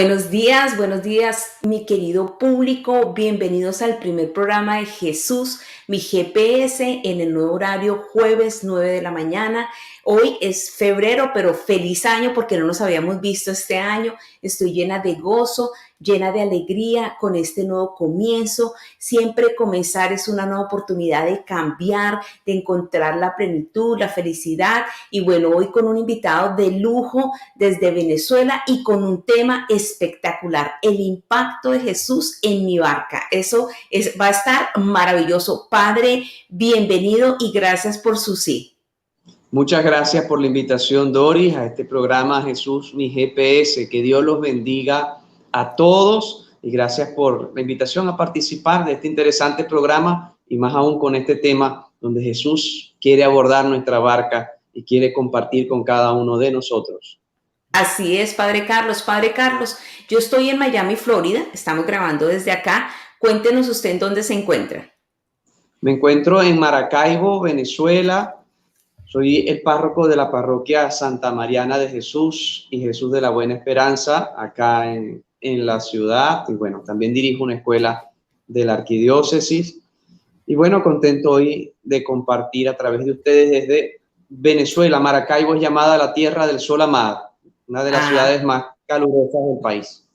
Buenos días, mi querido público. Bienvenidos al primer programa de Jesús, mi GPS, en el nuevo horario, jueves 9 de la mañana. Hoy es febrero, pero feliz año porque no nos habíamos visto este año. Estoy llena de gozo, llena de alegría con este nuevo comienzo. Siempre comenzar es una nueva oportunidad de cambiar, de encontrar la plenitud, la felicidad. Y bueno, hoy con un invitado de lujo desde Venezuela y con un tema espectacular, el impacto de Jesús en mi barca. Va a estar maravilloso. Padre, bienvenido y gracias por su sí. Muchas gracias por la invitación, Doris, a este programa Jesús, mi GPS. Que Dios los bendiga a todos y gracias por la invitación a participar de este interesante programa y más aún con este tema donde Jesús quiere abordar nuestra barca y quiere compartir con cada uno de nosotros. Así es, Padre Carlos. Padre Carlos, yo estoy en Miami, Florida. Estamos grabando desde acá. Cuéntenos usted en dónde se encuentra. Me encuentro en Maracaibo, Venezuela. Soy el párroco de la parroquia Santa Mariana de Jesús y Jesús de la Buena Esperanza, acá en la ciudad. Y bueno, también dirijo una escuela de la arquidiócesis. Y bueno, contento hoy de compartir a través de ustedes desde Venezuela. Maracaibo es llamada la tierra del sol amado, una de las ciudades más calurosas del país.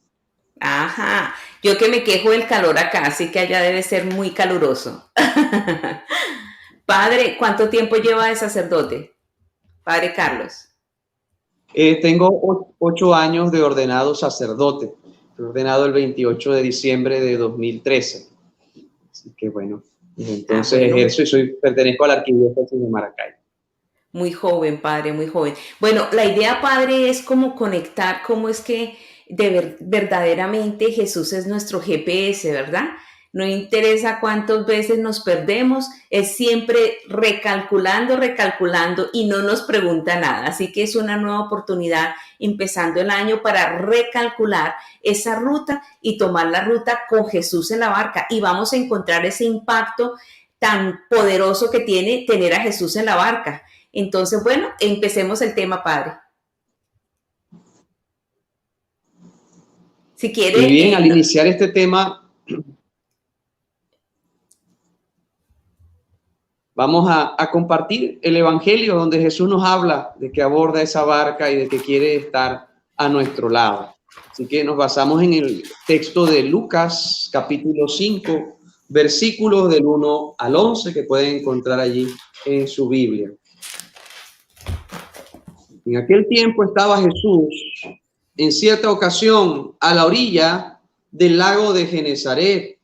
Ajá, yo que me quejo del calor acá, así que allá debe ser muy caluroso. Padre, ¿cuánto tiempo lleva de sacerdote? Padre Carlos. Tengo 8 años de ordenado sacerdote. Fui ordenado el 28 de diciembre de 2013. Así que bueno, entonces Bueno, ejerzo y pertenezco a la arquidiócesis de Maracaibo. muy joven, padre, muy joven. Bueno, la idea, padre, es como conectar cómo es que verdaderamente Jesús es nuestro GPS, ¿verdad? No interesa cuántas veces nos perdemos, es siempre recalculando, recalculando y no nos pregunta nada. Así que es una nueva oportunidad empezando el año para recalcular esa ruta y tomar la ruta con Jesús en la barca. Y vamos a encontrar ese impacto tan poderoso que tiene tener a Jesús en la barca. Entonces, bueno, empecemos el tema, padre. Si quiere, Muy bien, al iniciar este tema, vamos a compartir el Evangelio donde Jesús nos habla de que aborda esa barca y de que quiere estar a nuestro lado. Así que nos basamos en el texto de Lucas, capítulo 5, versículos del 1 al 11, que pueden encontrar allí en su Biblia. En aquel tiempo estaba Jesús en cierta ocasión a la orilla del lago de Genesaret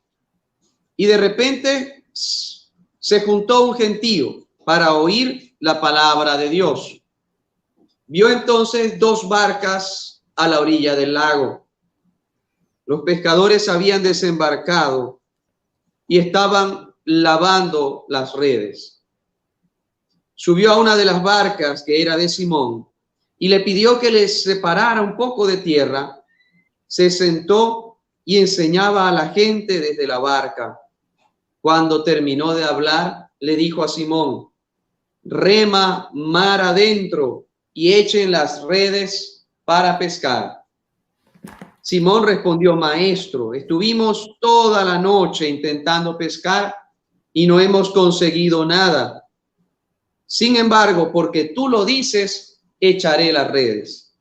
y de repente se juntó un gentío para oír la palabra de Dios. Vio entonces 2 barcas a la orilla del lago. Los pescadores habían desembarcado y estaban lavando las redes. Subió a una de las barcas, que era de Simón, y le pidió que les separara un poco de tierra. Se sentó y enseñaba a la gente desde la barca. Cuando terminó de hablar, le dijo a Simón: rema mar adentro y echen las redes para pescar. Simón respondió: maestro, estuvimos toda la noche intentando pescar y no hemos conseguido nada. Sin embargo, porque tú lo dices, echaré las redes.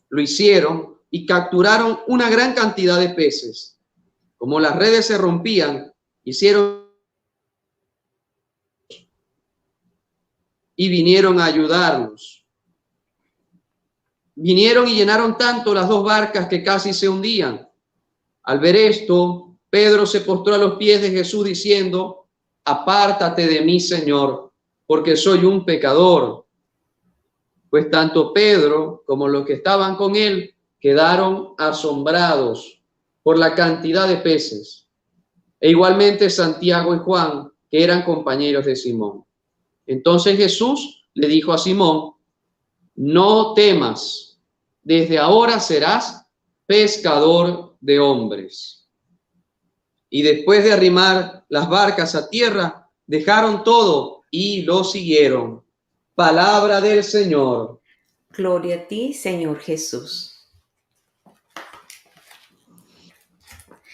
Lo hicieron y capturaron una gran cantidad de peces. Como las redes se rompían, hicieron y vinieron a ayudarnos. Vinieron y llenaron tanto las 2 barcas que casi se hundían. Al ver esto, Pedro se postró a los pies de Jesús diciendo: apártate de mí, Señor, porque soy un pecador. Pues tanto Pedro como los que estaban con él quedaron asombrados por la cantidad de peces. E igualmente Santiago y Juan, que eran compañeros de Simón. Entonces Jesús le dijo a Simón: no temas, desde ahora serás pescador de hombres. Y después de arrimar las barcas a tierra, dejaron todo y lo siguieron. Palabra del Señor. Gloria a ti, Señor Jesús.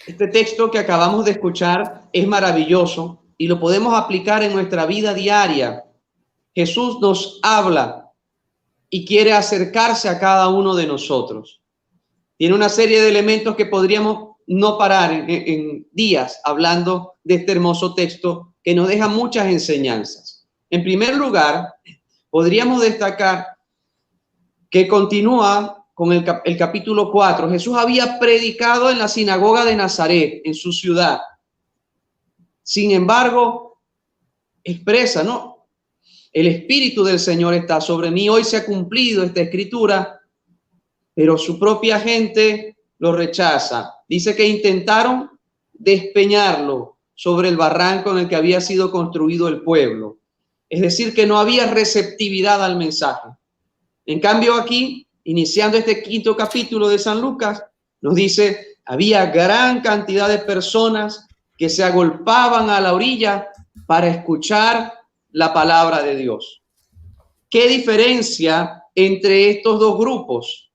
Este texto que acabamos de escuchar es maravilloso y lo podemos aplicar en nuestra vida diaria. Jesús nos habla y quiere acercarse a cada uno de nosotros. Tiene una serie de elementos que podríamos no parar en días hablando de este hermoso texto que nos deja muchas enseñanzas. En primer lugar, podríamos destacar que continúa con el capítulo 4. Jesús había predicado en la sinagoga de Nazaret, en su ciudad. Sin embargo, expresa, ¿no? El Espíritu del Señor está sobre mí. Hoy se ha cumplido esta escritura, pero su propia gente lo rechaza. Dice que intentaron despeñarlo sobre el barranco en el que había sido construido el pueblo. Es decir, que no había receptividad al mensaje. En cambio, aquí, iniciando este quinto capítulo de San Lucas, nos dice, había gran cantidad de personas que se agolpaban a la orilla para escuchar la palabra de Dios. ¿Qué diferencia entre estos dos grupos?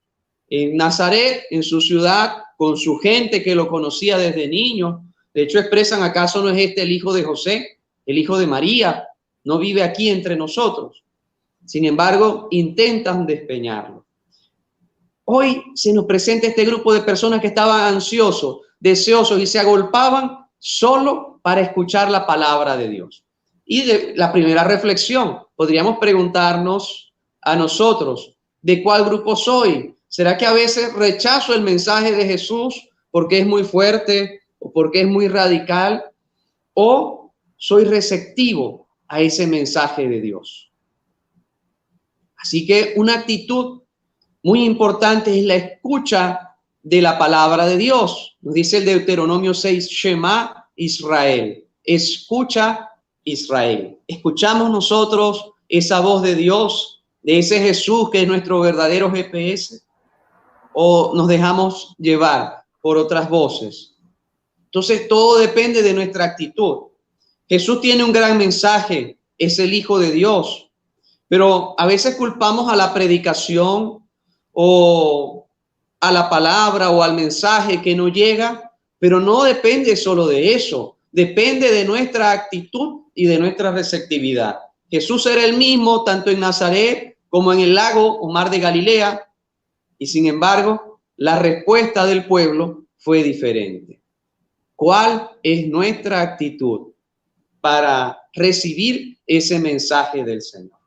En Nazaret, en su ciudad, con su gente que lo conocía desde niño. De hecho, expresan, ¿acaso no es este el hijo de José, el hijo de María? No vive aquí entre nosotros. Sin embargo, intentan despeñarlo. Hoy se nos presenta este grupo de personas que estaban ansiosos, deseosos y se agolpaban solo para escuchar la palabra de Dios. Y la primera reflexión, podríamos preguntarnos a nosotros, ¿de cuál grupo soy? ¿Será que a veces rechazo el mensaje de Jesús porque es muy fuerte o porque es muy radical? ¿O soy receptivo a ese mensaje de Dios? Así que una actitud muy importante es la escucha de la palabra de Dios. Nos dice el Deuteronomio 6, Shema Israel. Escucha Israel. ¿Escuchamos nosotros esa voz de Dios, de ese Jesús que es nuestro verdadero GPS? ¿O nos dejamos llevar por otras voces? Entonces todo depende de nuestra actitud. Jesús tiene un gran mensaje, es el Hijo de Dios. Pero a veces culpamos a la predicación o a la palabra o al mensaje que no llega, pero no depende solo de eso, depende de nuestra actitud y de nuestra receptividad. Jesús era el mismo tanto en Nazaret como en el lago o mar de Galilea, y sin embargo, la respuesta del pueblo fue diferente. ¿Cuál es nuestra actitud para recibir ese mensaje del Señor?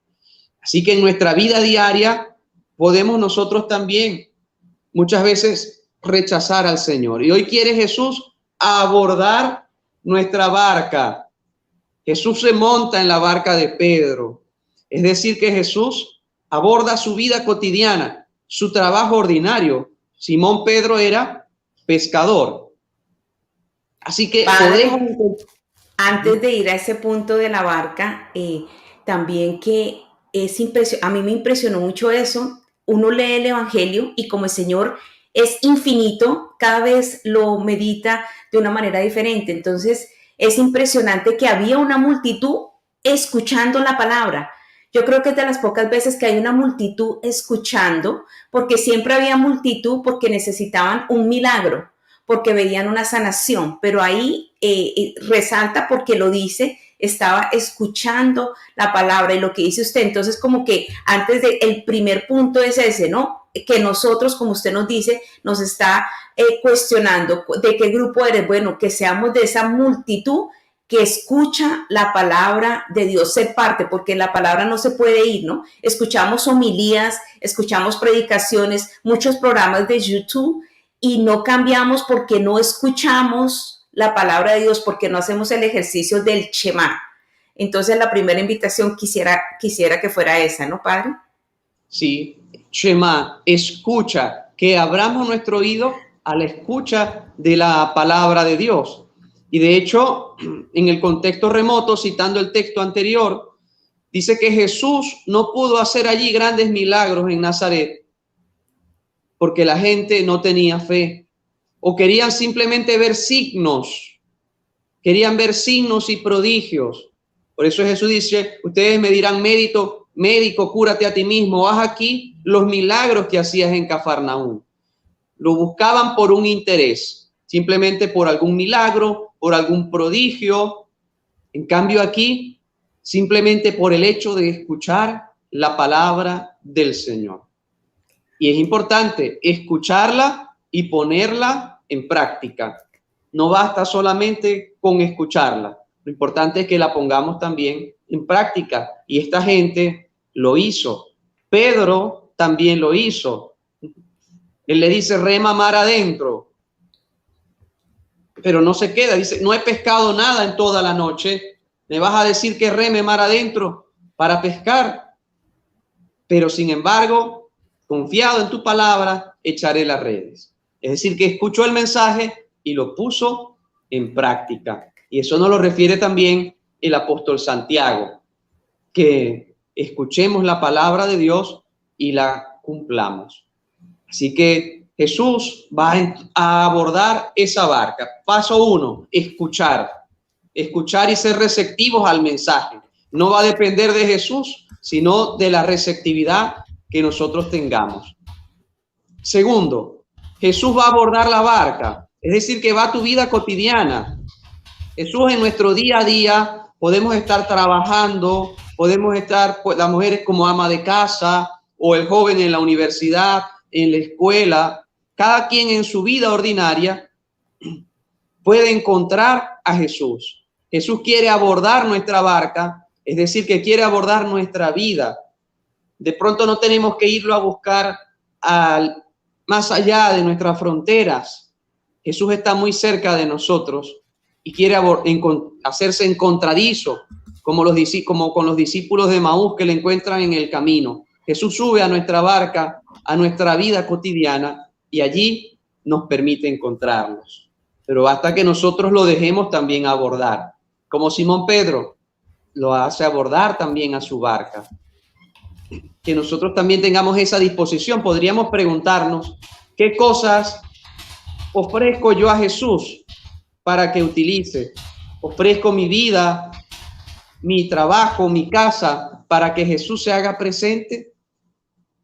Así que en nuestra vida diaria podemos nosotros también muchas veces rechazar al Señor. Y hoy quiere Jesús abordar nuestra barca. Jesús se monta en la barca de Pedro. Es decir, que Jesús aborda su vida cotidiana, su trabajo ordinario. Simón Pedro era pescador. Así que Padre, podemos... antes de ir a ese punto de la barca, también que a mí me impresionó mucho eso. Uno lee el Evangelio y como el Señor es infinito, cada vez lo medita de una manera diferente. Entonces es impresionante que había una multitud escuchando la palabra. Yo creo que es de las pocas veces que hay una multitud escuchando, porque siempre había multitud porque necesitaban un milagro, porque veían una sanación, pero ahí resalta porque lo dice, estaba escuchando la palabra y lo que dice usted. Entonces, como que antes de el primer punto es ese, ¿no? Que nosotros, como usted nos dice, nos está cuestionando de qué grupo eres. Bueno, que seamos de esa multitud que escucha la palabra de Dios, ser parte, porque la palabra no se puede ir, ¿no? Escuchamos homilías, escuchamos predicaciones, muchos programas de YouTube y no cambiamos porque no escuchamos la palabra de Dios, porque no hacemos el ejercicio del Shema. Entonces la primera invitación quisiera que fuera esa, ¿no, Padre? Sí, Shema, escucha, que abramos nuestro oído a la escucha de la palabra de Dios. Y de hecho, en el contexto remoto, citando el texto anterior, dice que Jesús no pudo hacer allí grandes milagros en Nazaret porque la gente no tenía fe o querían simplemente ver signos, querían ver signos y prodigios. Por eso Jesús dice, ustedes me dirán, médico, cúrate a ti mismo, haz aquí los milagros que hacías en Cafarnaúm. Lo buscaban por un interés. simplemente por algún milagro, por algún prodigio. En cambio aquí, simplemente por el hecho de escuchar la palabra del Señor. Y es importante escucharla y ponerla en práctica. No basta solamente con escucharla. Lo importante es que la pongamos también en práctica. Y esta gente lo hizo. Pedro también lo hizo. Él le dice, rema mar adentro. Pero no se queda. Dice, no he pescado nada en toda la noche. ¿Me vas a decir que reme mar adentro para pescar? Pero sin embargo, confiado en tu palabra, echaré las redes. Es decir, que escuchó el mensaje y lo puso en práctica. Y eso nos lo refiere también el apóstol Santiago, que escuchemos la palabra de Dios y la cumplamos. Así que Jesús va a abordar esa barca. Paso 1, escuchar. Escuchar y ser receptivos al mensaje. No va a depender de Jesús, sino de la receptividad que nosotros tengamos. Segundo, Jesús va a abordar la barca, es decir, que va a tu vida cotidiana. Jesús en nuestro día a día podemos estar trabajando, podemos estar, pues, las mujeres como ama de casa o el joven en la universidad, en la escuela. Cada quien en su vida ordinaria puede encontrar a Jesús. Jesús quiere abordar nuestra barca, es decir, que quiere abordar nuestra vida. De pronto no tenemos que irlo a buscar más allá de nuestras fronteras. Jesús está muy cerca de nosotros y quiere hacerse encontradizo, como con los discípulos de Maús que le encuentran en el camino. Jesús sube a nuestra barca, a nuestra vida cotidiana, y allí nos permite encontrarnos. Pero basta que nosotros lo dejemos también abordar, como Simón Pedro lo hace abordar también a su barca. Que nosotros también tengamos esa disposición. Podríamos preguntarnos, ¿qué cosas ofrezco yo a Jesús para que utilice? Ofrezco mi vida, mi trabajo, mi casa, para que Jesús se haga presente.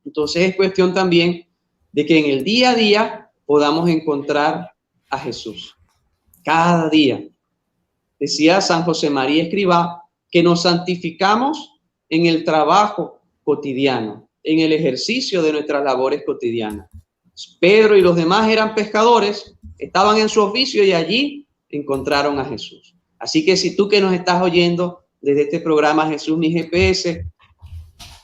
Entonces es cuestión también de que en el día a día podamos encontrar a Jesús. Cada día. Decía San José María Escrivá que nos santificamos en el trabajo cotidiano, en el ejercicio de nuestras labores cotidianas. Pedro y los demás eran pescadores, estaban en su oficio y allí encontraron a Jesús. Así que si tú que nos estás oyendo desde este programa Jesús mi GPS,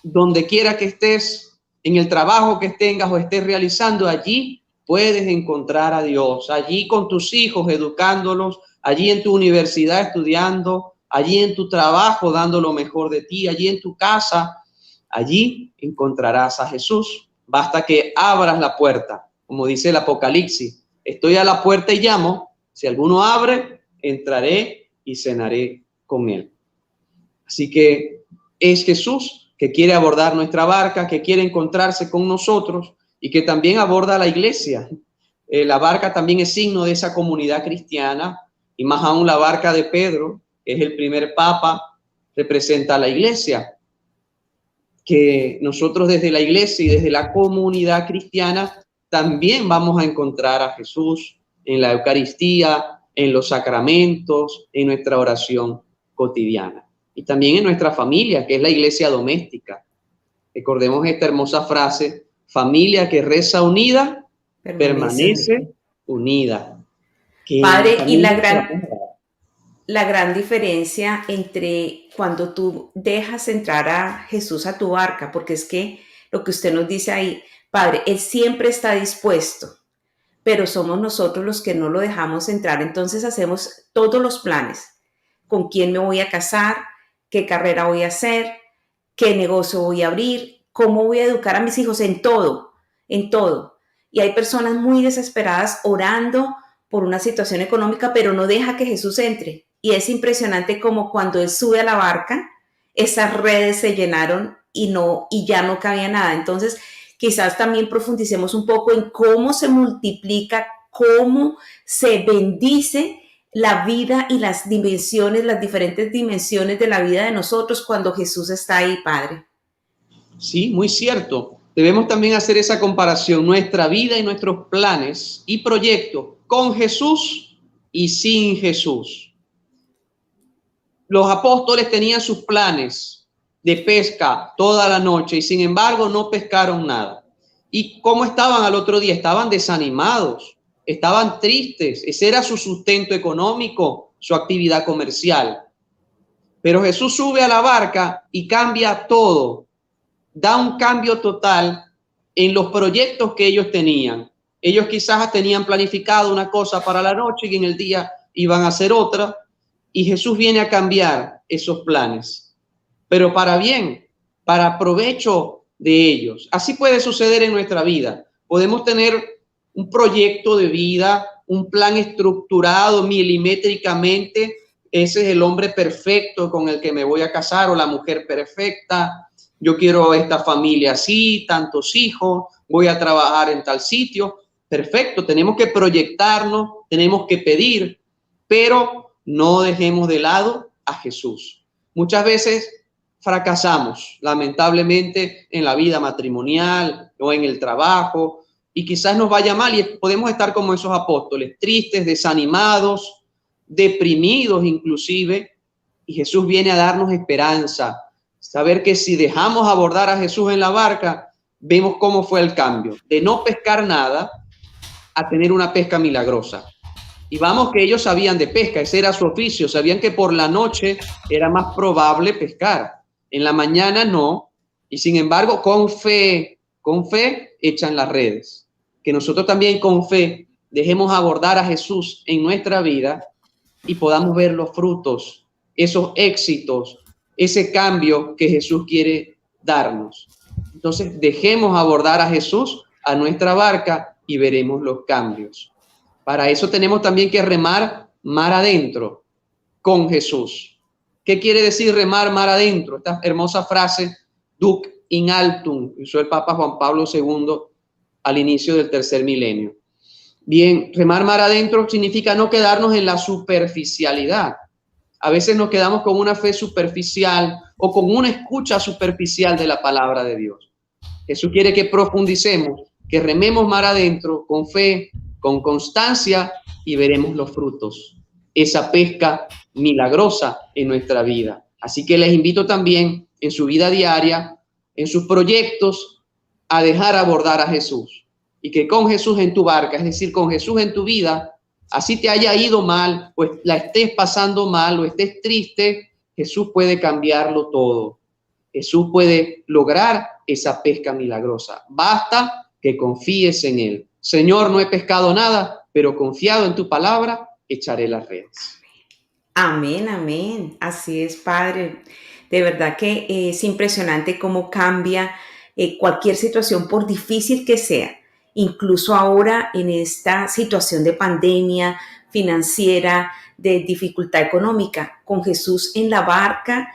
donde quiera que estés, en el trabajo que tengas o estés realizando, allí puedes encontrar a Dios, allí con tus hijos educándolos, allí en tu universidad estudiando, allí en tu trabajo dando lo mejor de ti, allí en tu casa, allí encontrarás a Jesús. Basta que abras la puerta, como dice el Apocalipsis, estoy a la puerta y llamo, si alguno abre, entraré y cenaré con él. Así que es Jesús que quiere abordar nuestra barca, que quiere encontrarse con nosotros y que también aborda la iglesia. La barca también es signo de esa comunidad cristiana, y más aún la barca de Pedro, que es el primer papa, representa a la iglesia. Que nosotros desde la iglesia y desde la comunidad cristiana también vamos a encontrar a Jesús en la Eucaristía, en los sacramentos, en nuestra oración cotidiana. Y también en nuestra familia, que es la iglesia doméstica. Recordemos esta hermosa frase, familia que reza unida, permanece unida. Padre, y la gran diferencia entre cuando tú dejas entrar a Jesús a tu barca, porque es que lo que usted nos dice ahí, Padre, Él siempre está dispuesto, pero somos nosotros los que no lo dejamos entrar. Entonces hacemos todos los planes. ¿Con quién me voy a casar? ¿Qué carrera voy a hacer? ¿Qué negocio voy a abrir? ¿Cómo voy a educar a mis hijos? En todo, en todo. Y hay personas muy desesperadas orando por una situación económica, pero no deja que Jesús entre. Y es impresionante como cuando Él sube a la barca, esas redes se llenaron y ya no cabía nada. Entonces, quizás también profundicemos un poco en cómo se multiplica, cómo se bendice la vida y las dimensiones, las diferentes dimensiones de la vida de nosotros cuando Jesús está ahí, Padre. Sí, muy cierto. debemos también hacer esa comparación, nuestra vida y nuestros planes y proyectos con Jesús y sin Jesús. Los apóstoles tenían sus planes de pesca toda la noche y sin embargo no pescaron nada. ¿Y cómo estaban al otro día? Estaban desanimados, estaban tristes. Ese era su sustento económico, su actividad comercial. Pero Jesús sube a la barca y cambia todo. Da un cambio total en los proyectos que ellos tenían. Ellos quizás tenían planificado una cosa para la noche y en el día iban a hacer otra. Y Jesús viene a cambiar esos planes, pero para bien, para provecho de ellos. Así puede suceder en nuestra vida. Podemos tener un proyecto de vida, un plan estructurado milimétricamente. Ese es el hombre perfecto con el que me voy a casar o la mujer perfecta. Yo quiero esta familia así, tantos hijos, voy a trabajar en tal sitio. Perfecto, tenemos que proyectarnos, tenemos que pedir, pero no dejemos de lado a Jesús. Muchas veces fracasamos, lamentablemente, en la vida matrimonial o en el trabajo, y quizás nos vaya mal y podemos estar como esos apóstoles, tristes, desanimados, deprimidos inclusive, y Jesús viene a darnos esperanza. Saber que si dejamos abordar a Jesús en la barca, vemos cómo fue el cambio, de no pescar nada a tener una pesca milagrosa. Y vamos que ellos sabían de pesca, ese era su oficio, sabían que por la noche era más probable pescar, en la mañana no, y sin embargo con fe echan las redes. Que nosotros también con fe dejemos abordar a Jesús en nuestra vida y podamos ver los frutos, esos éxitos, ese cambio que Jesús quiere darnos. Entonces dejemos abordar a Jesús a nuestra barca y veremos los cambios. Para eso tenemos también que remar mar adentro con Jesús. ¿Qué quiere decir remar mar adentro? Esta hermosa frase, duc in altum, usó el Papa Juan Pablo II al inicio del tercer milenio. Bien, remar mar adentro significa no quedarnos en la superficialidad. A veces nos quedamos con una fe superficial o con una escucha superficial de la palabra de Dios. Jesús quiere que profundicemos, que rememos mar adentro con fe, con constancia y veremos los frutos, esa pesca milagrosa en nuestra vida. Así que les invito también en su vida diaria, en sus proyectos, a dejar abordar a Jesús y que con Jesús en tu barca, es decir, con Jesús en tu vida, así te haya ido mal, pues la estés pasando mal o estés triste, Jesús puede cambiarlo todo. Jesús puede lograr esa pesca milagrosa. Basta que confíes en Él. Señor, no he pescado nada, pero confiado en tu palabra, echaré las redes. Amén, amén. Así es, Padre. De verdad que es impresionante cómo cambia cualquier situación, por difícil que sea. Incluso ahora en esta situación de pandemia financiera, de dificultad económica, con Jesús en la barca,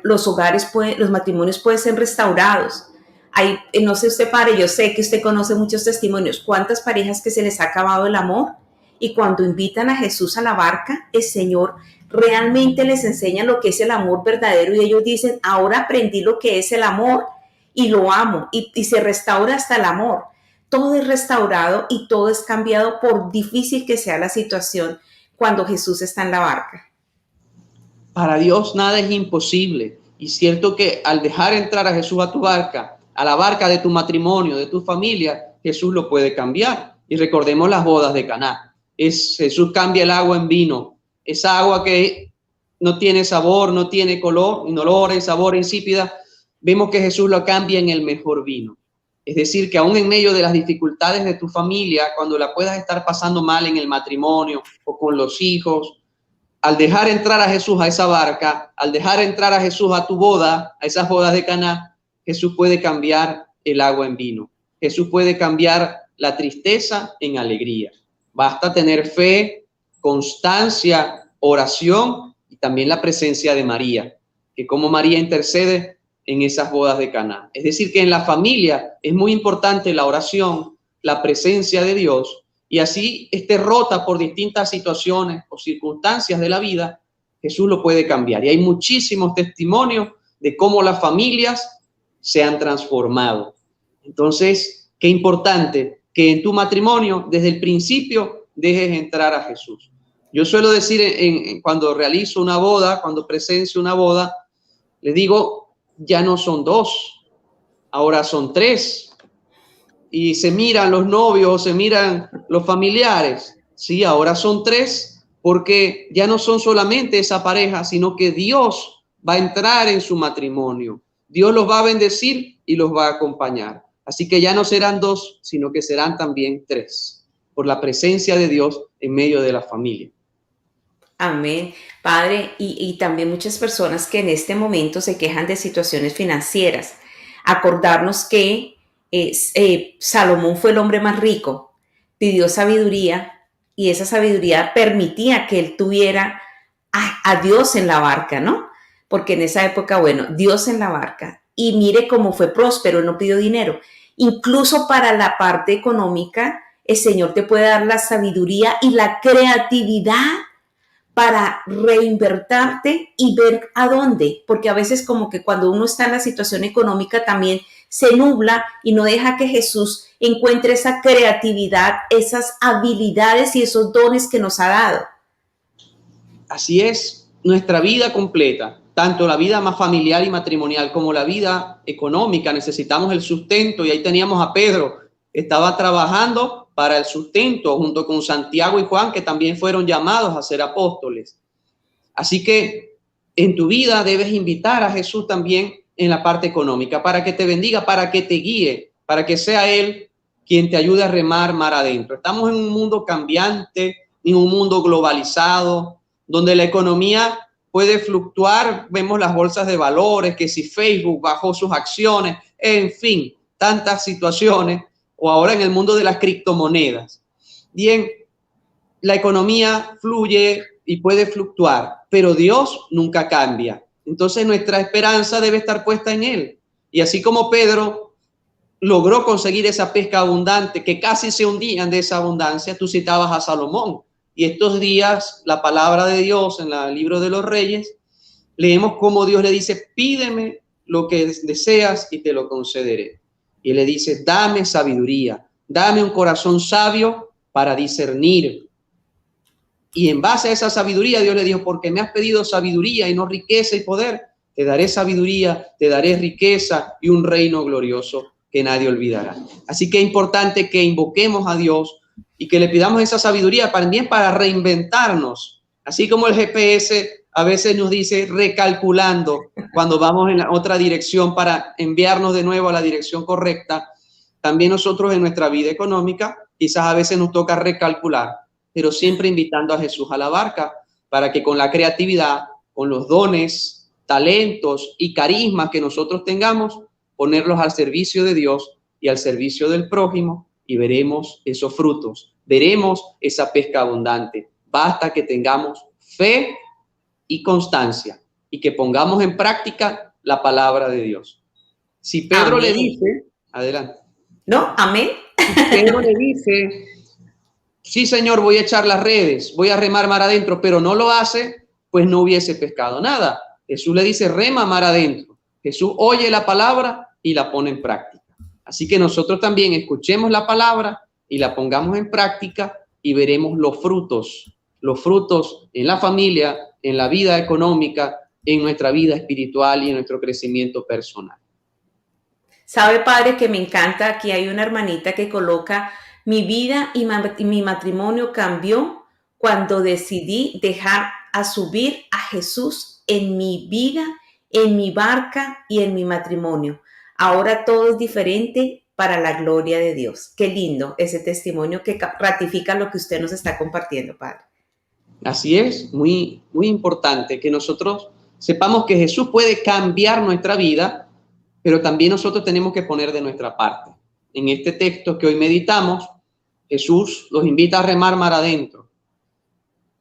los hogares, los matrimonios pueden ser restaurados. Hay, no sé usted, padre, yo sé que usted conoce muchos testimonios. ¿Cuántas parejas que se les ha acabado el amor? Y cuando invitan a Jesús a la barca, el Señor realmente les enseña lo que es el amor verdadero y ellos dicen, ahora aprendí lo que es el amor y lo amo y se restaura hasta el amor. Todo es restaurado y todo es cambiado por difícil que sea la situación cuando Jesús está en la barca. Para Dios nada es imposible. Y cierto que al dejar entrar a Jesús a tu barca, a la barca de tu matrimonio, de tu familia, Jesús lo puede cambiar. Y recordemos las bodas de Caná. Jesús cambia el agua en vino. Esa agua que no tiene sabor, no tiene color, ni olor, sabor, insípida, vemos que Jesús lo cambia en el mejor vino. Es decir, que aún en medio de las dificultades de tu familia, cuando la puedas estar pasando mal en el matrimonio o con los hijos, al dejar entrar a Jesús a esa barca, al dejar entrar a Jesús a tu boda, a esas bodas de Caná, Jesús puede cambiar el agua en vino. Jesús puede cambiar la tristeza en alegría. Basta tener fe, constancia, oración y también la presencia de María, que como María intercede en esas bodas de Caná. Es decir, que en la familia es muy importante la oración, la presencia de Dios, y así esté rota por distintas situaciones o circunstancias de la vida, Jesús lo puede cambiar. Y hay muchísimos testimonios de cómo las familias se han transformado. Entonces, qué importante que en tu matrimonio, desde el principio, dejes entrar a Jesús. Yo suelo decir cuando realizo una boda, cuando presencio una boda, les digo, ya no son dos, ahora son tres. Y se miran los novios, se miran los familiares. Sí, ahora son tres, porque ya no son solamente esa pareja, sino que Dios va a entrar en su matrimonio. Dios los va a bendecir y los va a acompañar. Así que ya no serán dos, sino que serán también tres, por la presencia de Dios en medio de la familia. Amén, Padre, y también muchas personas que en este momento se quejan de situaciones financieras. Acordarnos que Salomón fue el hombre más rico, pidió sabiduría y esa sabiduría permitía que él tuviera a Dios en la barca, ¿no? Porque en esa época, bueno, Dios en la barca. Y mire cómo fue próspero, no pidió dinero. Incluso para la parte económica, el Señor te puede dar la sabiduría y la creatividad para reinvertirte y ver a dónde, porque a veces como que cuando uno está en la situación económica también se nubla y no deja que Jesús encuentre esa creatividad, esas habilidades y esos dones que nos ha dado. Así es, nuestra vida completa, tanto la vida más familiar y matrimonial como la vida económica, necesitamos el sustento y ahí teníamos a Pedro, estaba trabajando para el sustento junto con Santiago y Juan, que también fueron llamados a ser apóstoles. Así que en tu vida debes invitar a Jesús también en la parte económica para que te bendiga, para que te guíe, para que sea Él quien te ayude a remar mar adentro. Estamos en un mundo cambiante, en un mundo globalizado, donde la economía puede fluctuar. Vemos las bolsas de valores, que si Facebook bajó sus acciones, en fin, tantas situaciones, o ahora en el mundo de las criptomonedas. Bien, la economía fluye y puede fluctuar, pero Dios nunca cambia. Entonces nuestra esperanza debe estar puesta en Él. Y así como Pedro logró conseguir esa pesca abundante, que casi se hundían de esa abundancia, tú citabas a Salomón. Y estos días, la palabra de Dios en el libro de los Reyes, leemos cómo Dios le dice, pídeme lo que deseas y te lo concederé. Y le dice, dame sabiduría, dame un corazón sabio para discernir. Y en base a esa sabiduría, Dios le dijo, porque me has pedido sabiduría y no riqueza y poder, te daré sabiduría, te daré riqueza y un reino glorioso que nadie olvidará. Así que es importante que invoquemos a Dios y que le pidamos esa sabiduría también para reinventarnos. Así como el GPS a veces nos dice recalculando cuando vamos en la otra dirección para enviarnos de nuevo a la dirección correcta, también nosotros en nuestra vida económica quizás a veces nos toca recalcular, pero siempre invitando a Jesús a la barca para que con la creatividad, con los dones, talentos y carismas que nosotros tengamos, ponerlos al servicio de Dios y al servicio del prójimo y veremos esos frutos, veremos esa pesca abundante. Basta que tengamos fe y constancia y que pongamos en práctica la palabra de Dios. Si Pedro le dice, adelante. ¿No? Amén. Pedro le dice, sí, Señor, voy a echar las redes, voy a remar mar adentro, pero no lo hace, pues no hubiese pescado nada. Jesús le dice, rema mar adentro. Jesús oye la palabra y la pone en práctica. Así que nosotros también escuchemos la palabra y la pongamos en práctica y veremos los frutos en la familia, en la vida económica, en nuestra vida espiritual y en nuestro crecimiento personal. Sabe, Padre, que me encanta, aquí hay una hermanita que coloca, mi vida y mi matrimonio cambió cuando decidí dejar a subir a Jesús en mi vida, en mi barca y en mi matrimonio. Ahora todo es diferente para la gloria de Dios. Qué lindo ese testimonio que ratifica lo que usted nos está compartiendo, Padre. Así es, muy, muy importante que nosotros sepamos que Jesús puede cambiar nuestra vida, pero también nosotros tenemos que poner de nuestra parte. En este texto que hoy meditamos, Jesús los invita a remar mar adentro.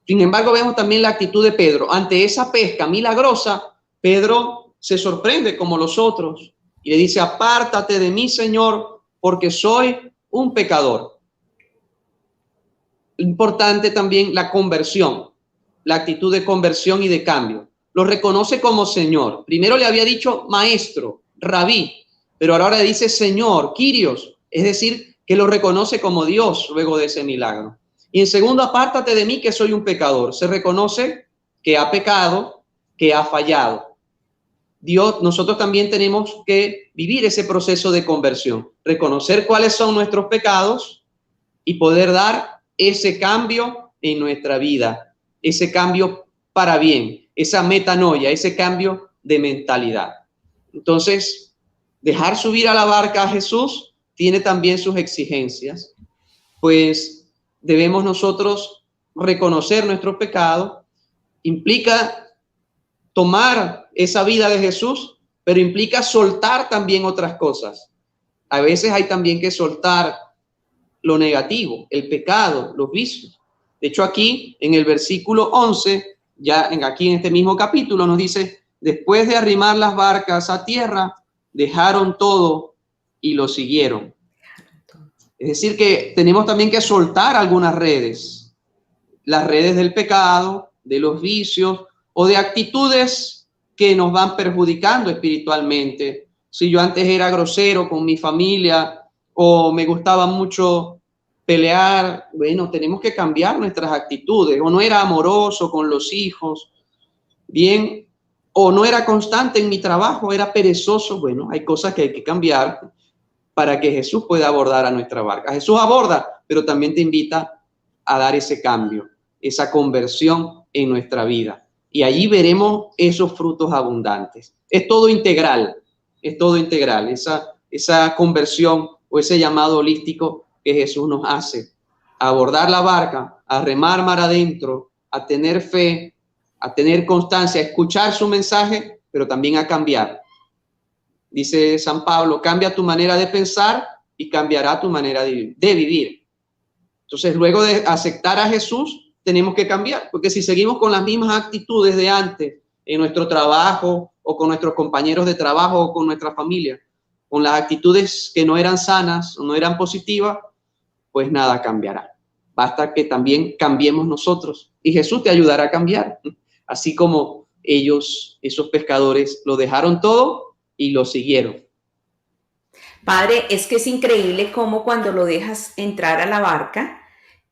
Sin embargo, vemos también la actitud de Pedro. Ante esa pesca milagrosa, Pedro se sorprende como los otros y le dice, apártate de mí, Señor, porque soy un pecador. Importante también la conversión, la actitud de conversión y de cambio. Lo reconoce como Señor. Primero le había dicho maestro, rabí, pero ahora dice Señor, Kyrios, es decir, que lo reconoce como Dios luego de ese milagro. Y en segundo, apártate de mí que soy un pecador. Se reconoce que ha pecado, que ha fallado. Nosotros también tenemos que vivir ese proceso de conversión, reconocer cuáles son nuestros pecados y poder dar ese cambio en nuestra vida, ese cambio para bien, esa metanoia, ese cambio de mentalidad. Entonces, dejar subir a la barca a Jesús tiene también sus exigencias, pues debemos nosotros reconocer nuestro pecado, implica tomar esa vida de Jesús, pero implica soltar también otras cosas. A veces hay también que soltar lo negativo, el pecado, los vicios. De hecho, aquí en el versículo 11, aquí en este mismo capítulo, nos dice, después de arrimar las barcas a tierra, dejaron todo y lo siguieron. Es decir, que tenemos también que soltar algunas redes, las redes del pecado, de los vicios o de actitudes que nos van perjudicando espiritualmente. Si yo antes era grosero con mi familia o me gustaba mucho pelear, bueno, tenemos que cambiar nuestras actitudes. O no era amoroso con los hijos, bien, o no era constante en mi trabajo, era perezoso. Bueno, hay cosas que hay que cambiar para que Jesús pueda abordar a nuestra barca. Jesús aborda, pero también te invita a dar ese cambio, esa conversión en nuestra vida. Y allí veremos esos frutos abundantes. Es todo integral, esa conversión o ese llamado holístico que Jesús nos hace. A abordar la barca, a remar mar adentro, a tener fe, a tener constancia, a escuchar su mensaje, pero también a cambiar. Dice San Pablo, cambia tu manera de pensar y cambiará tu manera de vivir. Entonces, luego de aceptar a Jesús, tenemos que cambiar, porque si seguimos con las mismas actitudes de antes en nuestro trabajo o con nuestros compañeros de trabajo o con nuestra familia, con las actitudes que no eran sanas o no eran positivas, pues nada cambiará. Basta que también cambiemos nosotros y Jesús te ayudará a cambiar, así como ellos, esos pescadores, lo dejaron todo y lo siguieron. Padre, es que es increíble cómo cuando lo dejas entrar a la barca,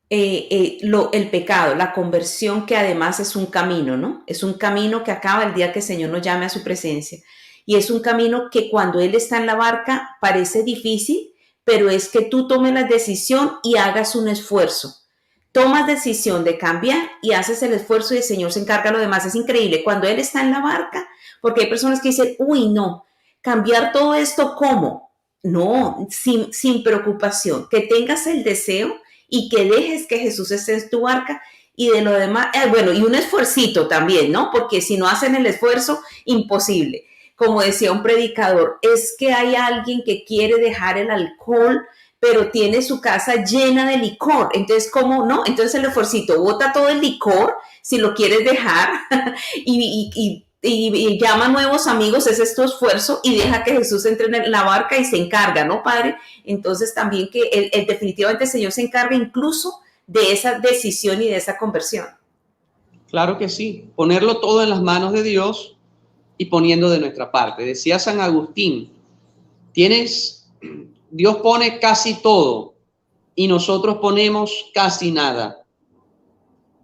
el pecado, la conversión, que además es un camino, ¿no? Es un camino que acaba el día que el Señor nos llame a su presencia. Y es un camino que cuando Él está en la barca parece difícil, pero es que tú tomes la decisión y hagas un esfuerzo. Tomas decisión de cambiar y haces el esfuerzo y el Señor se encarga de lo demás. Es increíble cuando Él está en la barca, porque hay personas que dicen, uy, no, cambiar todo esto, ¿cómo? No, sin preocupación, que tengas el deseo y que dejes que Jesús esté en tu barca y de lo demás, bueno, y un esfuercito también, ¿no? Porque si no hacen el esfuerzo, imposible. Como decía un predicador, es que hay alguien que quiere dejar el alcohol, pero tiene su casa llena de licor. Entonces, ¿cómo no? Entonces el esfuercito, bota todo el licor si lo quieres dejar y llama nuevos amigos, ese es tu esfuerzo, y deja que Jesús entre en la barca y se encarga, ¿no, Padre? Entonces también que definitivamente el Señor se encarga incluso de esa decisión y de esa conversión. Claro que sí, ponerlo todo en las manos de Dios y poniendo de nuestra parte. Decía San Agustín, Dios pone casi todo y nosotros ponemos casi nada.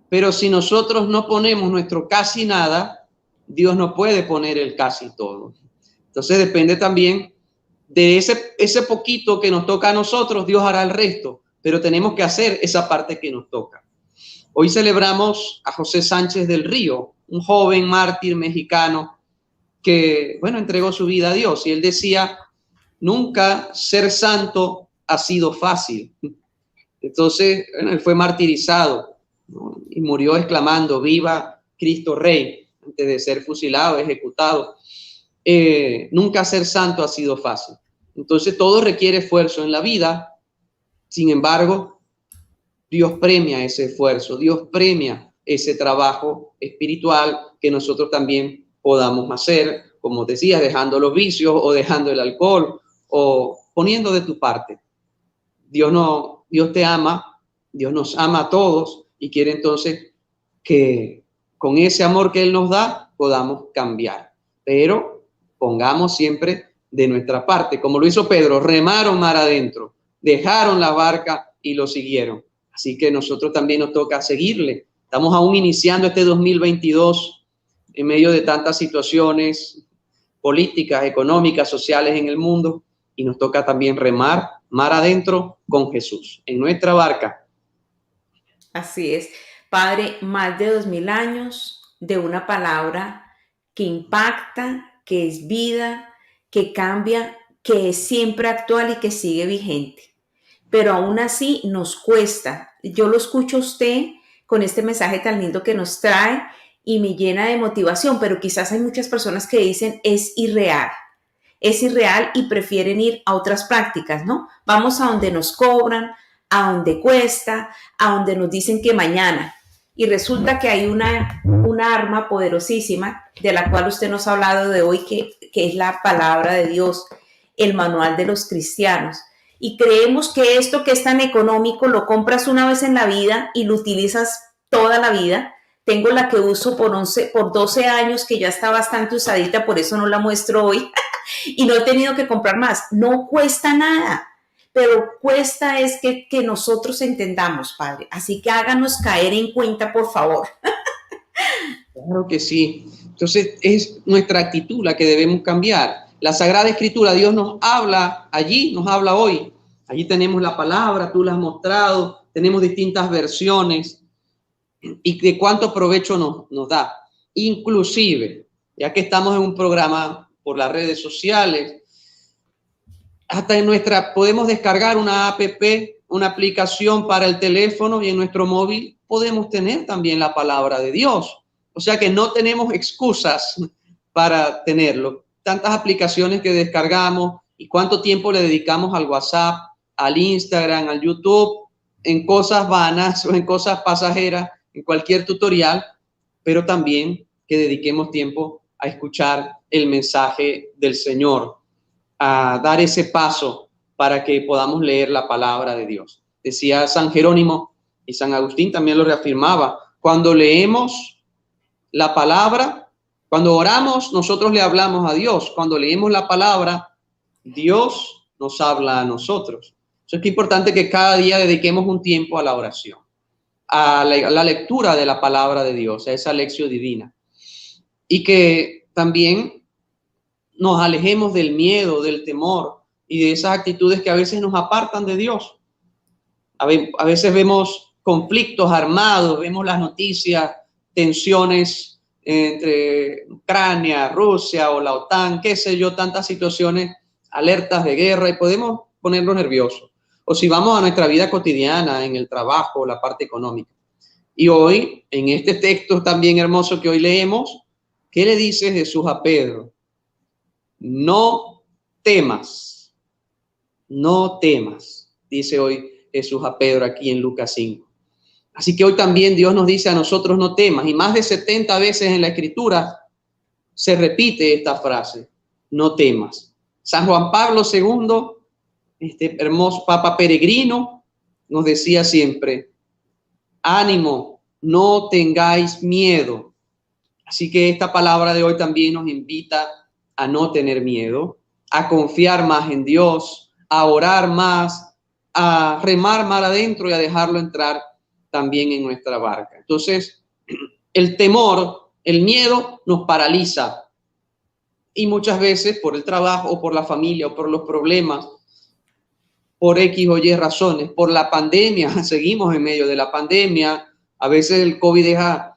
Pero si nosotros no ponemos nuestro casi nada, Dios no puede poner el casi todo. Entonces depende también de ese poquito que nos toca a nosotros, Dios hará el resto, pero tenemos que hacer esa parte que nos toca. Hoy celebramos a José Sánchez del Río, un joven mártir mexicano que, bueno, entregó su vida a Dios. Y él decía, nunca ser santo ha sido fácil. Entonces, bueno, él fue martirizado, ¿no? Y murió exclamando, viva Cristo Rey, antes de ser fusilado, ejecutado. Nunca ser santo ha sido fácil. Entonces todo requiere esfuerzo en la vida. Sin embargo, Dios premia ese esfuerzo, Dios premia ese trabajo espiritual que nosotros también podamos hacer, como decías, dejando los vicios o dejando el alcohol o poniendo de tu parte. Dios te ama, Dios nos ama a todos y quiere entonces que con ese amor que Él nos da podamos cambiar. Pero pongamos siempre de nuestra parte, como lo hizo Pedro, remaron mar adentro, dejaron la barca y lo siguieron. Así que nosotros también nos toca seguirle. Estamos aún iniciando este 2022 en medio de tantas situaciones políticas, económicas, sociales en el mundo, y nos toca también remar mar adentro con Jesús en nuestra barca. Así es. Padre, más de 2000 años de una palabra que impacta, que es vida, que cambia, que es siempre actual y que sigue vigente. Pero aún así nos cuesta. Yo lo escucho a usted con este mensaje tan lindo que nos trae y me llena de motivación, pero quizás hay muchas personas que dicen es irreal y prefieren ir a otras prácticas, ¿no? Vamos a donde nos cobran, a donde cuesta, a donde nos dicen que mañana. Y resulta que hay una arma poderosísima de la cual usted nos ha hablado de hoy, que es la palabra de Dios, el manual de los cristianos. Y creemos que esto que es tan económico lo compras una vez en la vida y lo utilizas toda la vida. Tengo la que uso por 12 años, que ya está bastante usadita, por eso no la muestro hoy. Y no he tenido que comprar más. No cuesta nada, pero cuesta es que nosotros entendamos, Padre. Así que háganos caer en cuenta, por favor. Claro que sí. Entonces es nuestra actitud la que debemos cambiar. La Sagrada Escritura, Dios nos habla allí, nos habla hoy. Allí tenemos la palabra, tú la has mostrado, tenemos distintas versiones y de cuánto provecho nos da. Inclusive, ya que estamos en un programa por las redes sociales, hasta podemos descargar una app, una aplicación para el teléfono, y en nuestro móvil podemos tener también la palabra de Dios. O sea que no tenemos excusas para tenerlo. Tantas aplicaciones que descargamos y cuánto tiempo le dedicamos al WhatsApp, al Instagram, al YouTube, en cosas vanas o en cosas pasajeras, en cualquier tutorial, pero también que dediquemos tiempo a escuchar el mensaje del Señor, a dar ese paso para que podamos leer la palabra de Dios. Decía San Jerónimo, y San Agustín también lo reafirmaba, cuando leemos la palabra, cuando oramos, nosotros le hablamos a Dios. Cuando leemos la palabra, Dios nos habla a nosotros. Eso es que importante que cada día dediquemos un tiempo a la oración, a la lectura de la palabra de Dios, a esa lección divina. Y que también nos alejemos del miedo, del temor y de esas actitudes que a veces nos apartan de Dios. A veces vemos conflictos armados, vemos las noticias, tensiones entre Ucrania, Rusia o la OTAN, qué sé yo, tantas situaciones, alertas de guerra, y podemos ponernos nerviosos. O si vamos a nuestra vida cotidiana, en el trabajo, la parte económica. Y hoy, en este texto también hermoso que hoy leemos, ¿qué le dice Jesús a Pedro? No temas, no temas, dice hoy Jesús a Pedro aquí en Lucas 5. Así que hoy también Dios nos dice a nosotros no temas, y más de 70 veces en la Escritura se repite esta frase, no temas. San Juan Pablo II, este hermoso Papa peregrino, nos decía siempre, ánimo, no tengáis miedo. Así que esta palabra de hoy también nos invita a no tener miedo, a confiar más en Dios, a orar más, a remar mar adentro y a dejarlo entrar también en nuestra barca. Entonces, el temor, el miedo nos paraliza, y muchas veces por el trabajo o por la familia o por los problemas, por X o Y razones, por la pandemia, seguimos en medio de la pandemia, a veces el COVID deja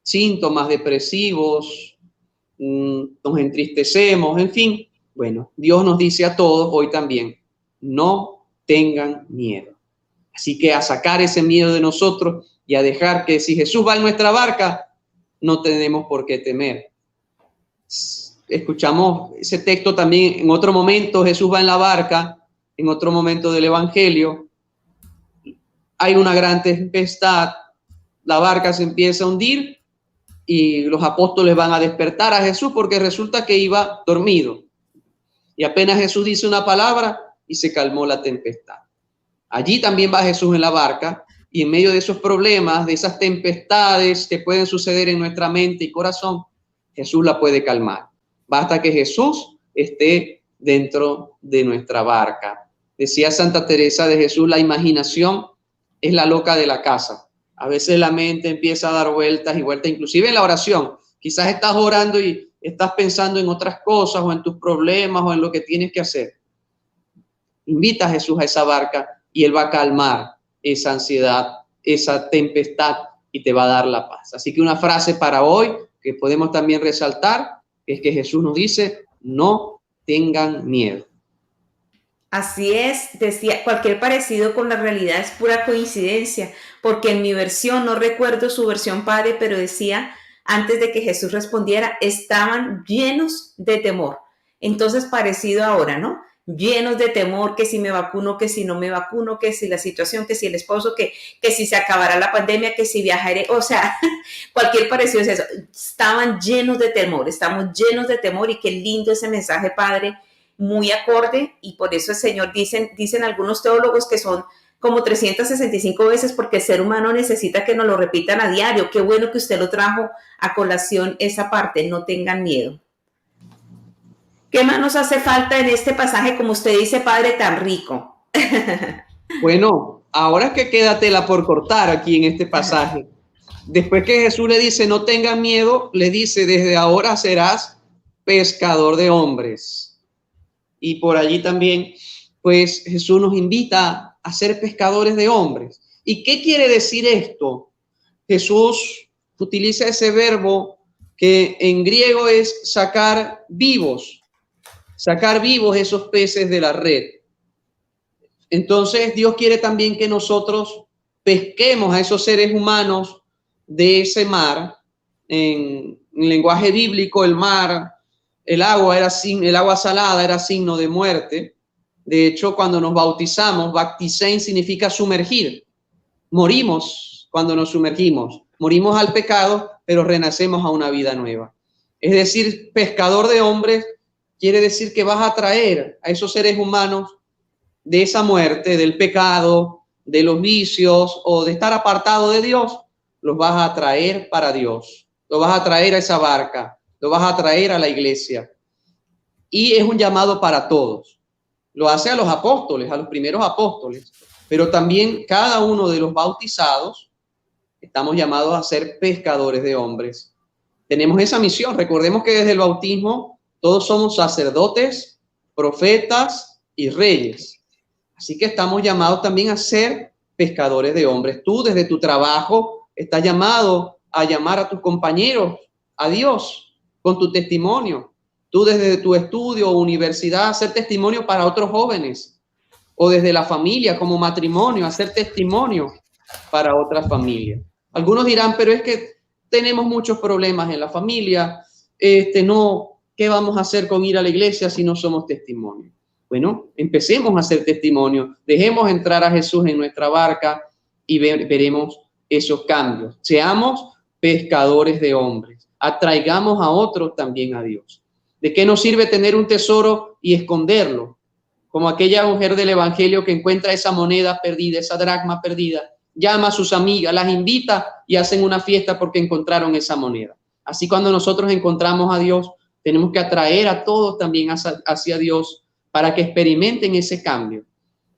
síntomas depresivos, nos entristecemos, en fin. Bueno, Dios nos dice a todos hoy también, no tengan miedo. Así que a sacar ese miedo de nosotros y a dejar que si Jesús va en nuestra barca, no tenemos por qué temer. Escuchamos ese texto también en otro momento, Jesús va en la barca, en otro momento del Evangelio, hay una gran tempestad, la barca se empieza a hundir y los apóstoles van a despertar a Jesús porque resulta que iba dormido. Y apenas Jesús dice una palabra y se calmó la tempestad. Allí también va Jesús en la barca, y en medio de esos problemas, de esas tempestades que pueden suceder en nuestra mente y corazón, Jesús la puede calmar. Basta que Jesús esté dentro de nuestra barca. Decía Santa Teresa de Jesús, la imaginación es la loca de la casa. A veces la mente empieza a dar vueltas y vueltas, inclusive en la oración. Quizás estás orando y estás pensando en otras cosas o en tus problemas o en lo que tienes que hacer. Invita a Jesús a esa barca y Él va a calmar esa ansiedad, esa tempestad y te va a dar la paz. Así que una frase para hoy que podemos también resaltar es que Jesús nos dice, no tengan miedo. Así es, decía, cualquier parecido con la realidad es pura coincidencia, porque en mi versión, no recuerdo su versión padre, pero decía, antes de que Jesús respondiera, estaban llenos de temor. Entonces, parecido ahora, ¿no? Llenos de temor, que si me vacuno, que si no me vacuno, que si la situación, que si el esposo, que si se acabará la pandemia, que si viajaré, o sea, cualquier parecido es eso. Estaban llenos de temor, estamos llenos de temor y qué lindo ese mensaje, padre, muy acorde, y por eso el Señor dicen algunos teólogos que son como 365 veces porque el ser humano necesita que nos lo repitan a diario. Qué bueno que usted lo trajo a colación esa parte, no tengan miedo. ¿Qué más nos hace falta en este pasaje, como usted dice, Padre, tan rico? Bueno, ahora es que queda tela por cortar aquí en este pasaje. Después que Jesús le dice, no tengan miedo, le dice, desde ahora serás pescador de hombres. Y por allí también, pues Jesús nos invita a ser pescadores de hombres. ¿Y qué quiere decir esto? Jesús utiliza ese verbo que en griego es sacar vivos esos peces de la red. Entonces Dios quiere también que nosotros pesquemos a esos seres humanos de ese mar. En lenguaje bíblico, el mar, el agua salada era signo de muerte. De hecho, cuando nos bautizamos, baptizein significa sumergir. Morimos cuando nos sumergimos. Morimos al pecado, pero renacemos a una vida nueva. Es decir, pescador de hombres quiere decir que vas a traer a esos seres humanos de esa muerte, del pecado, de los vicios o de estar apartado de Dios, los vas a traer para Dios. Lo vas a traer a esa barca, lo vas a traer a la iglesia. Y es un llamado para todos. Lo hace a los apóstoles, a los primeros apóstoles, pero también cada uno de los bautizados estamos llamados a ser pescadores de hombres. Tenemos esa misión. Recordemos que desde el bautismo todos somos sacerdotes, profetas y reyes. Así que estamos llamados también a ser pescadores de hombres. Tú desde tu trabajo estás llamado a llamar a tus compañeros a Dios con tu testimonio. Tú desde tu estudio o universidad hacer testimonio para otros jóvenes, o desde la familia como matrimonio hacer testimonio para otras familias. Algunos dirán, pero es que tenemos muchos problemas en la familia, ¿qué vamos a hacer con ir a la iglesia si no somos testimonio? Bueno, empecemos a hacer testimonio, dejemos entrar a Jesús en nuestra barca y veremos esos cambios. Seamos pescadores de hombres, atraigamos a otros también a Dios. ¿De qué nos sirve tener un tesoro y esconderlo? Como aquella mujer del evangelio que encuentra esa moneda perdida, esa dracma perdida, llama a sus amigas, las invita y hacen una fiesta porque encontraron esa moneda. Así cuando nosotros encontramos a Dios, tenemos que atraer a todos también hacia Dios para que experimenten ese cambio.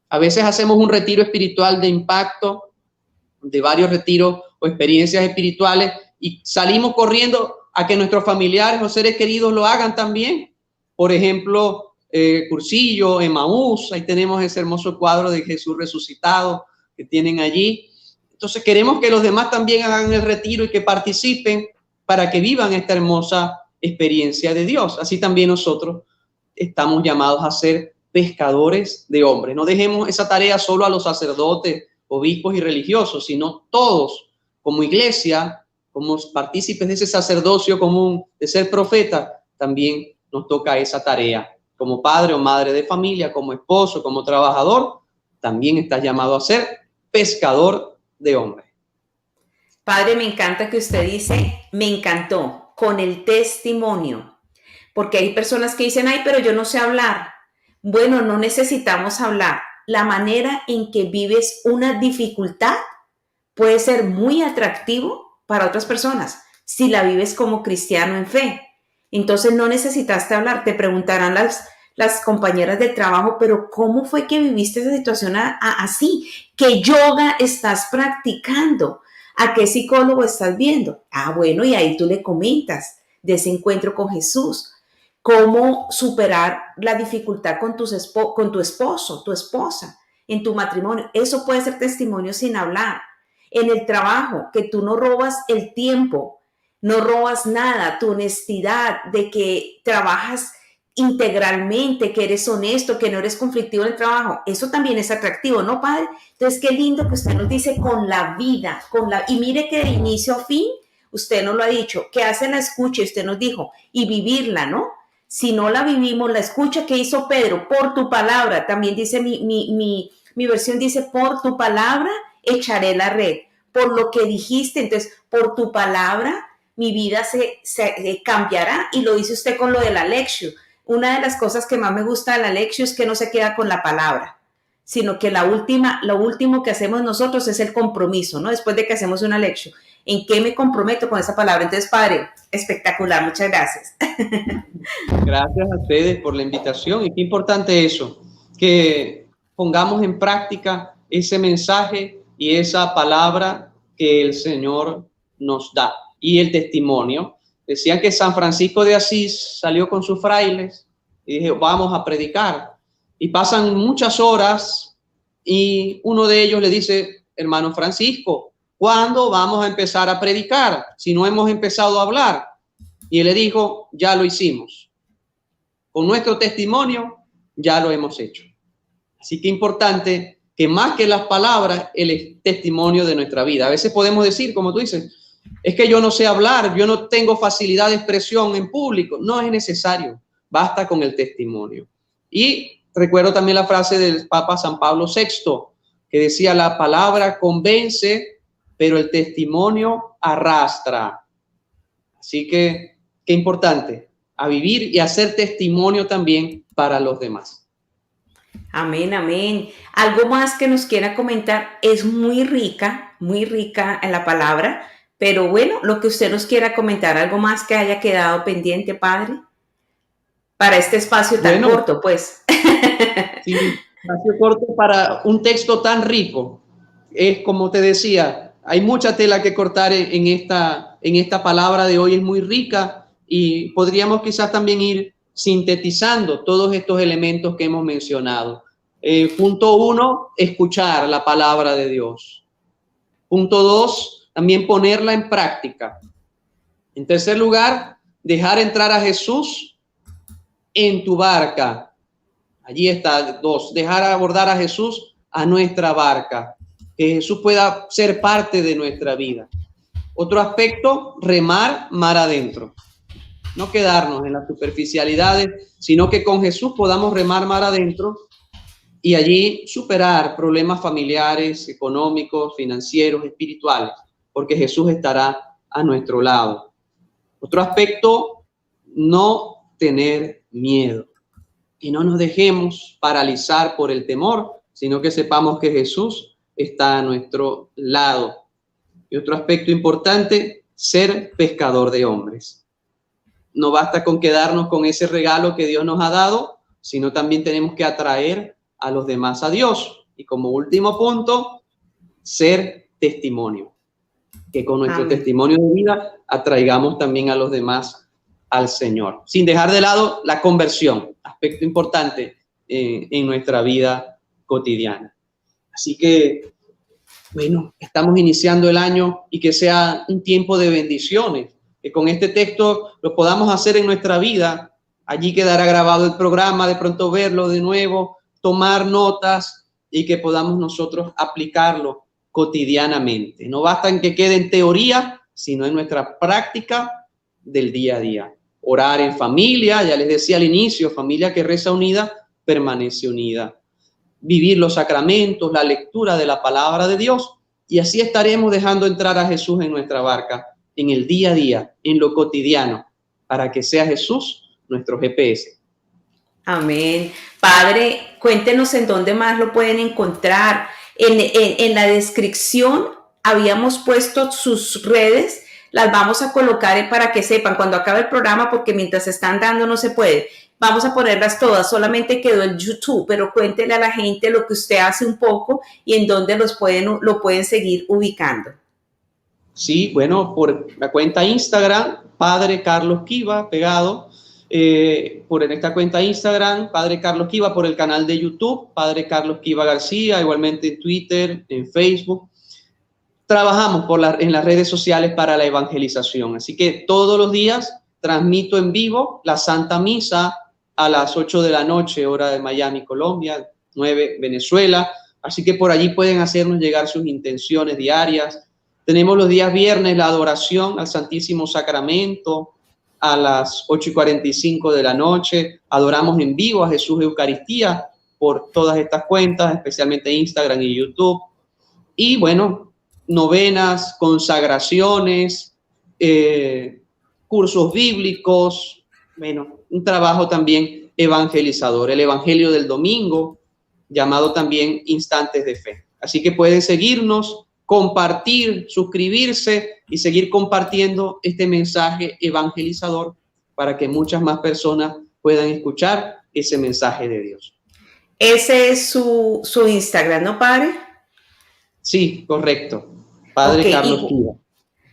A veces hacemos un retiro espiritual de impacto, de varios retiros o experiencias espirituales y salimos corriendo a que nuestros familiares o seres queridos lo hagan también. Por ejemplo, Cursillo, Emaús, ahí tenemos ese hermoso cuadro de Jesús resucitado que tienen allí. Entonces queremos que los demás también hagan el retiro y que participen para que vivan esta hermosa experiencia de Dios. Así también nosotros estamos llamados a ser pescadores de hombres. No dejemos esa tarea solo a los sacerdotes, obispos y religiosos, sino todos como iglesia, como partícipes de ese sacerdocio común de ser profeta, también nos toca esa tarea. Como padre o madre de familia, como esposo, como trabajador, también estás llamado a ser pescador de hombres. Padre, me encanta que usted dice, me encantó, con el testimonio, porque hay personas que dicen, ay, pero yo no sé hablar. Bueno, no necesitamos hablar. La manera en que vives una dificultad puede ser muy atractivo para otras personas si la vives como cristiano en fe. Entonces no necesitaste hablar. Te preguntarán las compañeras del trabajo, pero ¿cómo fue que viviste esa situación así? ¿Qué yoga estás practicando? ¿A qué psicólogo estás viendo? Ah, bueno, y ahí tú le comentas de ese encuentro con Jesús. ¿Cómo superar la dificultad con con tu esposo, tu esposa, en tu matrimonio? Eso puede ser testimonio sin hablar. En el trabajo, que tú no robas el tiempo, no robas nada, tu honestidad de que trabajas integralmente, que eres honesto, que no eres conflictivo en el trabajo, eso también es atractivo, ¿no, padre? Entonces, qué lindo que usted nos dice con la vida, y mire que de inicio a fin, usted nos lo ha dicho, que hace la escucha, y usted nos dijo, y vivirla, ¿no? Si no la vivimos, la escucha que hizo Pedro, por tu palabra, también dice mi versión, dice, por tu palabra echaré la red, por lo que dijiste, entonces, por tu palabra, mi vida se cambiará, y lo dice usted con lo de la lección. Una de las cosas que más me gusta de la lección es que no se queda con la palabra, sino que lo último que hacemos nosotros es el compromiso, ¿no? Después de que hacemos una lección. ¿En qué me comprometo con esa palabra? Entonces, padre, espectacular, muchas gracias. Gracias a ustedes por la invitación y qué importante eso, que pongamos en práctica ese mensaje y esa palabra que el Señor nos da. Y el testimonio. Decían que San Francisco de Asís salió con sus frailes y dijo, vamos a predicar. Y pasan muchas horas y uno de ellos le dice, hermano Francisco, ¿cuándo vamos a empezar a predicar si no hemos empezado a hablar? Y él le dijo, ya lo hicimos. Con nuestro testimonio ya lo hemos hecho. Así que importante que más que las palabras, el testimonio de nuestra vida. A veces podemos decir, como tú dices, es que yo no sé hablar, yo no tengo facilidad de expresión en público. No es necesario, basta con el testimonio. Y recuerdo también la frase del Papa San Pablo VI, que decía, la palabra convence, pero el testimonio arrastra. Así que, qué importante, a vivir y hacer testimonio también para los demás. Amén, amén. Algo más que nos quiera comentar, es muy rica en la palabra, pero bueno, lo que usted nos quiera comentar, algo más que haya quedado pendiente, padre, para este espacio tan corto, pues. Sí, espacio corto para un texto tan rico. Es como te decía, hay mucha tela que cortar en esta palabra de hoy, es muy rica y podríamos quizás también ir sintetizando todos estos elementos que hemos mencionado. Punto 1, escuchar la palabra de Dios. Punto 2, también ponerla en práctica. En tercer lugar, dejar entrar a Jesús en tu barca. Allí está, 2, dejar abordar a Jesús a nuestra barca, que Jesús pueda ser parte de nuestra vida. Otro aspecto, remar mar adentro. No quedarnos en las superficialidades, sino que con Jesús podamos remar mar adentro y allí superar problemas familiares, económicos, financieros, espirituales, porque Jesús estará a nuestro lado. Otro aspecto, no tener miedo. Y no nos dejemos paralizar por el temor, sino que sepamos que Jesús está a nuestro lado. Y otro aspecto importante, ser pescador de hombres. No basta con quedarnos con ese regalo que Dios nos ha dado, sino también tenemos que atraer a los demás a Dios. Y como último punto, ser testimonio. Que con nuestro testimonio de vida atraigamos también a los demás al Señor, sin dejar de lado la conversión, aspecto importante en nuestra vida cotidiana. Así que, bueno, estamos iniciando el año y que sea un tiempo de bendiciones, que con este texto lo podamos hacer en nuestra vida. Allí quedará grabado el programa, de pronto verlo de nuevo, tomar notas y que podamos nosotros aplicarlo cotidianamente. No basta en que quede en teoría, sino en nuestra práctica del día a día. Orar en familia, ya les decía al inicio, familia que reza unida, permanece unida. Vivir los sacramentos, la lectura de la palabra de Dios, y así estaremos dejando entrar a Jesús en nuestra barca, en el día a día, en lo cotidiano, para que sea Jesús nuestro GPS. Amén. Padre, cuéntenos en dónde más lo pueden encontrar. En la descripción habíamos puesto sus redes, las vamos a colocar para que sepan cuando acabe el programa, porque mientras están dando no se puede. vamos a ponerlas todas, solamente quedó el YouTube, pero cuéntele a la gente lo que usted hace un poco y en dónde lo pueden seguir ubicando. Sí, bueno, por la cuenta Instagram, Padre Carlos Kiva, pegado, por en esta cuenta Instagram, Padre Carlos Kiva, por el canal de YouTube, Padre Carlos Kiva García, igualmente en Twitter, en Facebook. Trabajamos en las redes sociales para la evangelización, así que todos los días transmito en vivo la Santa Misa a las 8 de la noche, hora de Miami, Colombia, 9, Venezuela, así que por allí pueden hacernos llegar sus intenciones diarias. Tenemos los días viernes la adoración al Santísimo Sacramento a las 8:45 de la noche. Adoramos en vivo a Jesús Eucaristía por todas estas cuentas, especialmente Instagram y YouTube. Y bueno, novenas, consagraciones, cursos bíblicos, bueno, un trabajo también evangelizador. El Evangelio del Domingo, llamado también Instantes de Fe. Así que pueden seguirnos, compartir, suscribirse y seguir compartiendo este mensaje evangelizador para que muchas más personas puedan escuchar ese mensaje de Dios. Ese es su Instagram, ¿no, padre? Sí, correcto. Padre okay, Carlos Kiva.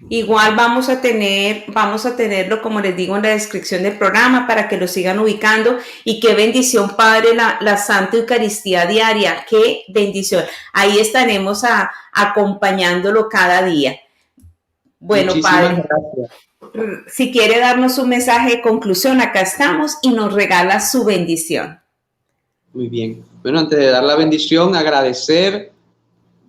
Igual vamos a tenerlo, como les digo, en la descripción del programa para que lo sigan ubicando. Y qué bendición, Padre, la Santa Eucaristía diaria. Qué bendición. Ahí estaremos acompañándolo cada día. Bueno, Padre, gracias. Si quiere darnos un mensaje de conclusión, acá estamos y nos regala su bendición. Muy bien. Bueno, antes de dar la bendición, agradecer,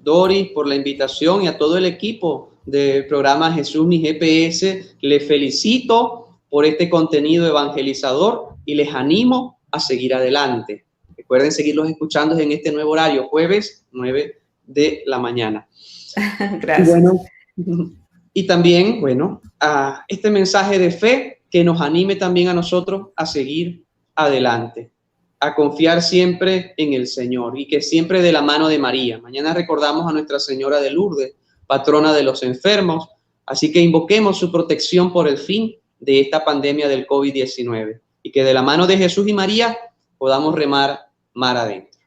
Doris, por la invitación y a todo el equipo del programa Jesús Mi GPS. Les felicito por este contenido evangelizador y les animo a seguir adelante. Recuerden seguirlos escuchando en este nuevo horario, jueves 9 de la mañana. Gracias. Y también, bueno, a este mensaje de fe que nos anime también a nosotros a seguir adelante, a confiar siempre en el Señor y que siempre de la mano de María. Mañana recordamos a Nuestra Señora de Lourdes, patrona de los enfermos, así que invoquemos su protección por el fin de esta pandemia del COVID-19 y que de la mano de Jesús y María podamos remar mar adentro.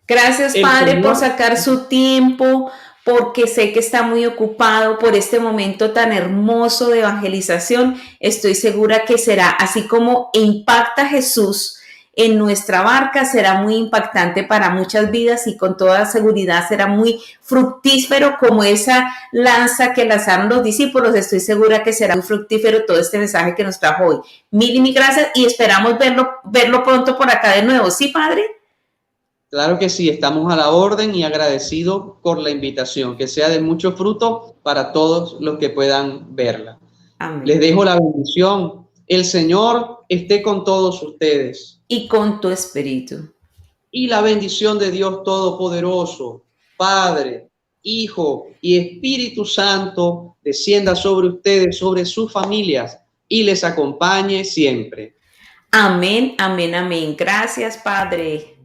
Gracias, Padre, por sacar su tiempo, porque sé que está muy ocupado por este momento tan hermoso de evangelización. Estoy segura que será así como impacta Jesús en nuestra barca, será muy impactante para muchas vidas y con toda seguridad será muy fructífero como esa lanza que lanzaron los discípulos. Estoy segura que será muy fructífero todo este mensaje que nos trajo hoy. Mil y mil gracias y esperamos verlo pronto por acá de nuevo. ¿Sí, Padre? Claro que sí, estamos a la orden y agradecidos por la invitación, que sea de mucho fruto para todos los que puedan verla. Amén. Les dejo la bendición. El Señor esté con todos ustedes. Y con tu espíritu. Y la bendición de Dios Todopoderoso, Padre, Hijo y Espíritu Santo, descienda sobre ustedes, sobre sus familias y les acompañe siempre. Amén, amén, amén. Gracias, Padre.